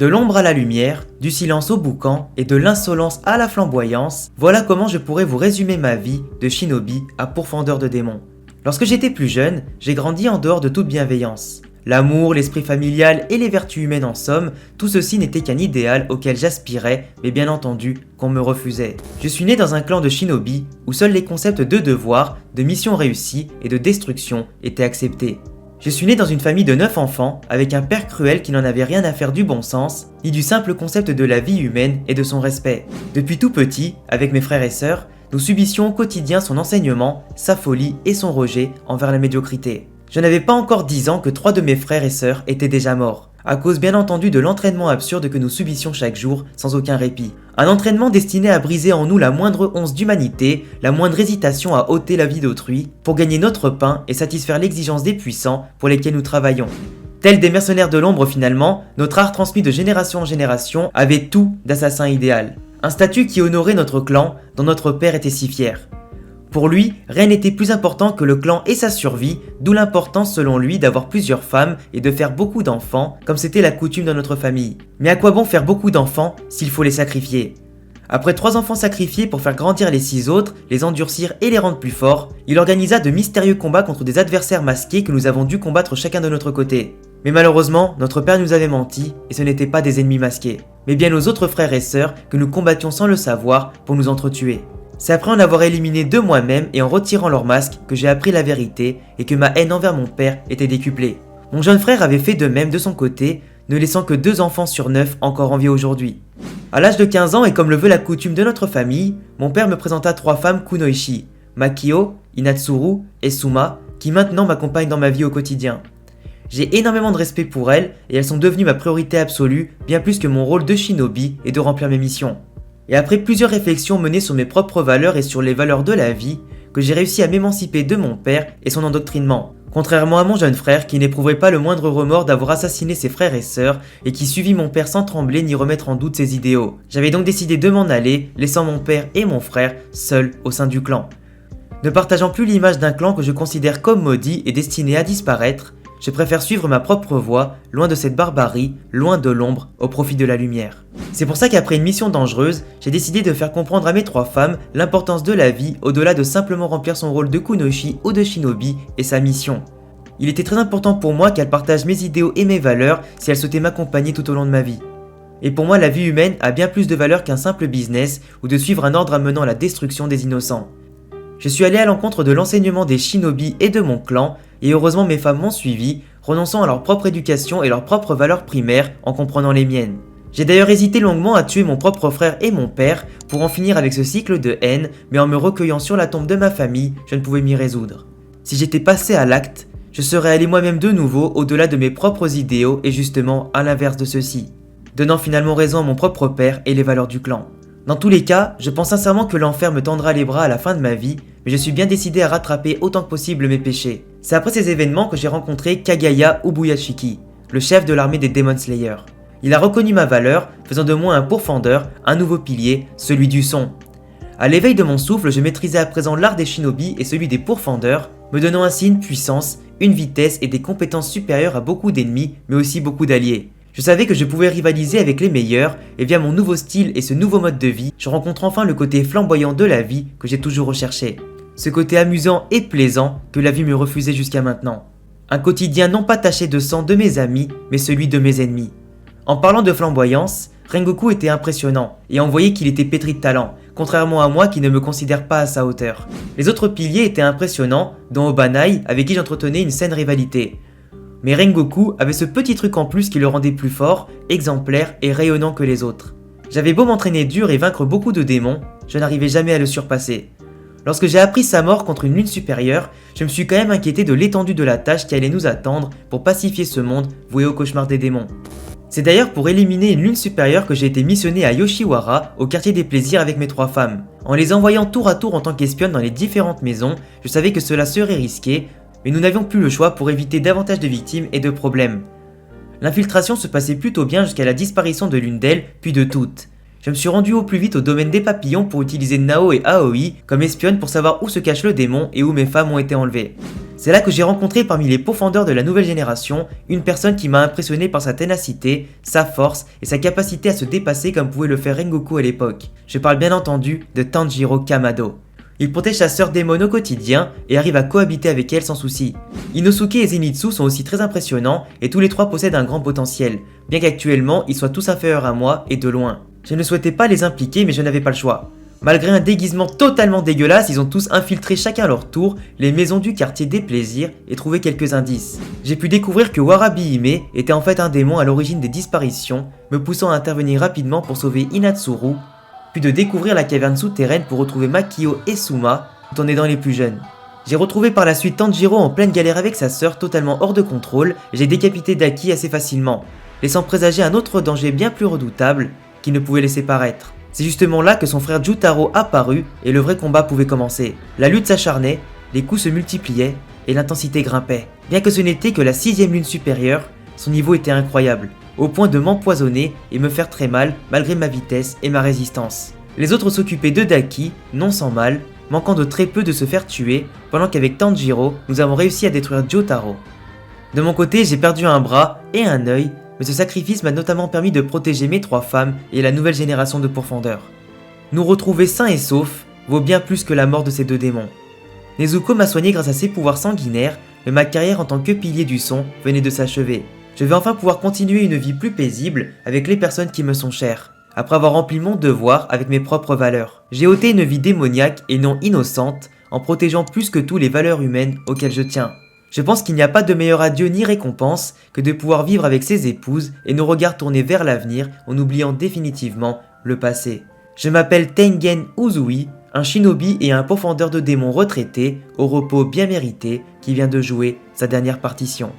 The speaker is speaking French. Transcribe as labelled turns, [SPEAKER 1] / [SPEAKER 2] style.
[SPEAKER 1] De l'ombre à la lumière, du silence au boucan et de l'insolence à la flamboyance, voilà comment je pourrais vous résumer ma vie de shinobi à pourfendeur de démons. Lorsque j'étais plus jeune, j'ai grandi en dehors de toute bienveillance. L'amour, l'esprit familial et les vertus humaines en somme, tout ceci n'était qu'un idéal auquel j'aspirais, mais bien entendu qu'on me refusait. Je suis né dans un clan de shinobi où seuls les concepts de devoir, de mission réussie et de destruction étaient acceptés. Je suis né dans une famille de 9 enfants, avec un père cruel qui n'en avait rien à faire du bon sens, ni du simple concept de la vie humaine et de son respect. Depuis tout petit, avec mes frères et sœurs, nous subissions au quotidien son enseignement, sa folie et son rejet envers la médiocrité. Je n'avais pas encore 10 ans que 3 de mes frères et sœurs étaient déjà morts, à cause bien entendu de l'entraînement absurde que nous subissions chaque jour sans aucun répit. Un entraînement destiné à briser en nous la moindre once d'humanité, la moindre hésitation à ôter la vie d'autrui, pour gagner notre pain et satisfaire l'exigence des puissants pour lesquels nous travaillons. Tels des mercenaires de l'ombre finalement, notre art transmis de génération en génération avait tout d'assassin idéal. Un statut qui honorait notre clan, dont notre père était si fier. Pour lui, rien n'était plus important que le clan et sa survie, d'où l'importance selon lui d'avoir plusieurs femmes et de faire beaucoup d'enfants, comme c'était la coutume dans notre famille. Mais à quoi bon faire beaucoup d'enfants s'il faut les sacrifier ? Après 3 enfants sacrifiés pour faire grandir les 6 autres, les endurcir et les rendre plus forts, il organisa de mystérieux combats contre des adversaires masqués que nous avons dû combattre chacun de notre côté. Mais malheureusement, notre père nous avait menti et ce n'étaient pas des ennemis masqués, mais bien nos autres frères et sœurs que nous combattions sans le savoir pour nous entretuer. C'est après en avoir éliminé 2 moi-même et en retirant leur masque que j'ai appris la vérité et que ma haine envers mon père était décuplée. Mon jeune frère avait fait de même de son côté, ne laissant que 2 enfants sur 9 encore en vie aujourd'hui. À l'âge de 15 ans et comme le veut la coutume de notre famille, mon père me présenta 3 femmes kunoichi, Makio, Inatsuru et Suma, qui maintenant m'accompagnent dans ma vie au quotidien. J'ai énormément de respect pour elles et elles sont devenues ma priorité absolue, bien plus que mon rôle de shinobi et de remplir mes missions. Et après plusieurs réflexions menées sur mes propres valeurs et sur les valeurs de la vie, que j'ai réussi à m'émanciper de mon père et son endoctrinement. Contrairement à mon jeune frère qui n'éprouverait pas le moindre remords d'avoir assassiné ses frères et sœurs et qui suivit mon père sans trembler ni remettre en doute ses idéaux. J'avais donc décidé de m'en aller, laissant mon père et mon frère seuls au sein du clan. Ne partageant plus l'image d'un clan que je considère comme maudit et destiné à disparaître, je préfère suivre ma propre voie, loin de cette barbarie, loin de l'ombre, au profit de la lumière. C'est pour ça qu'après une mission dangereuse, j'ai décidé de faire comprendre à mes 3 femmes l'importance de la vie au-delà de simplement remplir son rôle de kunoichi ou de shinobi et sa mission. Il était très important pour moi qu'elles partagent mes idéaux et mes valeurs si elles souhaitaient m'accompagner tout au long de ma vie. Et pour moi, la vie humaine a bien plus de valeur qu'un simple business ou de suivre un ordre amenant à la destruction des innocents. Je suis allé à l'encontre de l'enseignement des shinobi et de mon clan, et heureusement mes femmes m'ont suivi, renonçant à leur propre éducation et leurs propres valeurs primaires en comprenant les miennes. J'ai d'ailleurs hésité longuement à tuer mon propre frère et mon père pour en finir avec ce cycle de haine, mais en me recueillant sur la tombe de ma famille, je ne pouvais m'y résoudre. Si j'étais passé à l'acte, je serais allé moi-même de nouveau au-delà de mes propres idéaux et justement à l'inverse de ceux-ci, donnant finalement raison à mon propre père et les valeurs du clan. Dans tous les cas, je pense sincèrement que l'enfer me tendra les bras à la fin de ma vie, mais je suis bien décidé à rattraper autant que possible mes péchés. C'est après ces événements que j'ai rencontré Kagaya Ubuyashiki, le chef de l'armée des Demon Slayers. Il a reconnu ma valeur, faisant de moi un pourfendeur, un nouveau pilier, celui du son. À l'éveil de mon souffle, je maîtrisais à présent l'art des shinobi et celui des pourfendeurs, me donnant ainsi une puissance, une vitesse et des compétences supérieures à beaucoup d'ennemis, mais aussi beaucoup d'alliés. Je savais que je pouvais rivaliser avec les meilleurs, et via mon nouveau style et ce nouveau mode de vie, je rencontre enfin le côté flamboyant de la vie que j'ai toujours recherché. Ce côté amusant et plaisant que la vie me refusait jusqu'à maintenant. Un quotidien non pas taché de sang de mes amis, mais celui de mes ennemis. En parlant de flamboyance, Rengoku était impressionnant, et on voyait qu'il était pétri de talent, contrairement à moi qui ne me considère pas à sa hauteur. Les autres piliers étaient impressionnants, dont Obanai, avec qui j'entretenais une saine rivalité. Mais Rengoku avait ce petit truc en plus qui le rendait plus fort, exemplaire et rayonnant que les autres. J'avais beau m'entraîner dur et vaincre beaucoup de démons, je n'arrivais jamais à le surpasser. Lorsque j'ai appris sa mort contre une lune supérieure, je me suis quand même inquiété de l'étendue de la tâche qui allait nous attendre pour pacifier ce monde voué au cauchemar des démons. C'est d'ailleurs pour éliminer une lune supérieure que j'ai été missionné à Yoshiwara, au quartier des plaisirs avec mes 3 femmes. En les envoyant tour à tour en tant qu'espionnes dans les différentes maisons, je savais que cela serait risqué, mais nous n'avions plus le choix pour éviter davantage de victimes et de problèmes. L'infiltration se passait plutôt bien jusqu'à la disparition de l'une d'elles, puis de toutes. Je me suis rendu au plus vite au domaine des papillons pour utiliser Nao et Aoi comme espionnes pour savoir où se cache le démon et où mes femmes ont été enlevées. C'est là que j'ai rencontré parmi les pourfendeurs de la nouvelle génération une personne qui m'a impressionné par sa ténacité, sa force et sa capacité à se dépasser comme pouvait le faire Rengoku à l'époque. Je parle bien entendu de Tanjiro Kamado. Il protège sa sœur démon au quotidien et arrive à cohabiter avec elle sans souci. Inosuke et Zenitsu sont aussi très impressionnants et tous les trois possèdent un grand potentiel, bien qu'actuellement ils soient tous inférieurs à moi et de loin. Je ne souhaitais pas les impliquer mais je n'avais pas le choix. Malgré un déguisement totalement dégueulasse, ils ont tous infiltré chacun à leur tour les maisons du quartier des plaisirs et trouvé quelques indices. J'ai pu découvrir que Warabi Hime était en fait un démon à l'origine des disparitions, me poussant à intervenir rapidement pour sauver Inatsuru, puis de découvrir la caverne souterraine pour retrouver Makio et Suma, tout en aidant les plus jeunes. J'ai retrouvé par la suite Tanjiro en pleine galère avec sa sœur totalement hors de contrôle et j'ai décapité Daki assez facilement, laissant présager un autre danger bien plus redoutable qu'il ne pouvait laisser paraître. C'est justement là que son frère Jutaro apparut et le vrai combat pouvait commencer. La lutte s'acharnait, les coups se multipliaient et l'intensité grimpait. Bien que ce n'était que la 6ème lune supérieure, son niveau était incroyable, au point de m'empoisonner et me faire très mal malgré ma vitesse et ma résistance. Les autres s'occupaient de Daki, non sans mal, manquant de très peu de se faire tuer, pendant qu'avec Tanjiro, nous avons réussi à détruire Jotaro. De mon côté, j'ai perdu un bras et un œil, mais ce sacrifice m'a notamment permis de protéger mes 3 femmes et la nouvelle génération de pourfendeurs. Nous retrouver sains et saufs vaut bien plus que la mort de ces 2 démons. Nezuko m'a soigné grâce à ses pouvoirs sanguinaires, mais ma carrière en tant que pilier du son venait de s'achever. Je vais enfin pouvoir continuer une vie plus paisible avec les personnes qui me sont chères, après avoir rempli mon devoir avec mes propres valeurs. J'ai ôté une vie démoniaque et non innocente, en protégeant plus que tout les valeurs humaines auxquelles je tiens. Je pense qu'il n'y a pas de meilleur adieu ni récompense que de pouvoir vivre avec ses épouses et nos regards tournés vers l'avenir en oubliant définitivement le passé. Je m'appelle Tengen Uzui, un shinobi et un pourfendeur de démons retraité, au repos bien mérité, qui vient de jouer sa dernière partition.